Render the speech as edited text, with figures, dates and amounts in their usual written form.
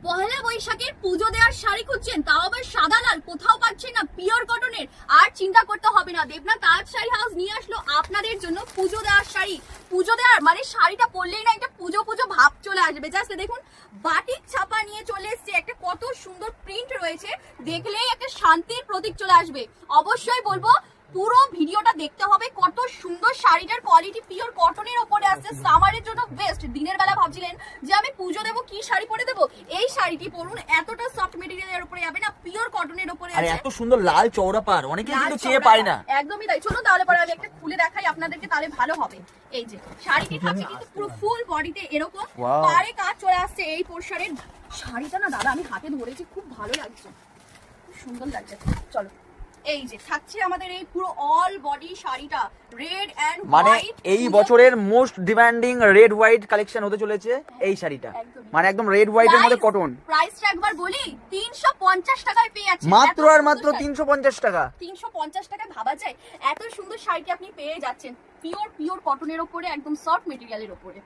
পহেলা বৈশাখের পুজো দেওয়ার শাড়ি খুঁজছেন, তাও আবার সাদা লাল, কোথাও পাচ্ছেন না পিওর কটনের? আর চিন্তা করতে হবে না, দেবনাথ তাজ শাড়ি হাউস নিয়ে আসলো আপনাদের জন্য পুজো দেওয়ার শাড়ি। পুজো দেওয়ার মানে শাড়িটা পরলেই না একটা পুজো পুজো ভাব চলে আসবে। জাস্ট দেখুন বাটিক ছাপা নিয়ে চলে এসছে, একটা কত সুন্দর প্রিন্ট রয়েছে, দেখলেই একটা শান্তির প্রতীক চলে আসবে। অবশ্যই বলবো পুরো ভিডিওটা দেখতে হবে। কত সুন্দর শাড়িটার কোয়ালিটি, পিওর কটনের উপরে আসছে, সামারের জন্য বেস্ট। দিনের বেলা ভাবছিলেন যে আমি পুজো দেবো, কি শাড়ি পরে দেবো, এই শাড়িটি পরুন, এতটা সফট মেটেরিয়ালের উপরে যাবে না, পিওর কটনের উপরে আছে। এত সুন্দর লাল চওড়া পাড়, অনেকে কিন্তু চেয়ে পায় না। একদমই তাই। চলুন তাহলে পরে আমি একটা খুলে দেখাই আপনাদেরকে, তাহলে ভালো হবে। এই যে শাড়িটি থাকছে কিন্তু পুরো ফুল বডিতে এরকম পাড়ে কাজ চলে আসছে এই পোরশনের। শাড়িটা না দাদা আমি হাতে ধরেছি, খুব ভালো লাগছে, খুব সুন্দর লাগছে। চলো, এই যে থাকছে আমাদের এই পুরো অল বডি শাড়িটা রেড এন্ড মানে এই বছরের most demanding red white collection হতে চলেছে এই শাড়িটা। মানে একদম রেড হোয়াইট এর মধ্যে কটন। প্রাইসটা একবার বলি, 350 টাকায় পেয়ে যাচ্ছেন। মাত্র আর মাত্র 350 টাকা। 350 টাকায় ভাবা যায়? এত সুন্দর শাড়িটি আপনি পেয়ে যাচ্ছেন পিওর কটনের উপরে, একদম সফট মেটেরিয়ালের উপরে।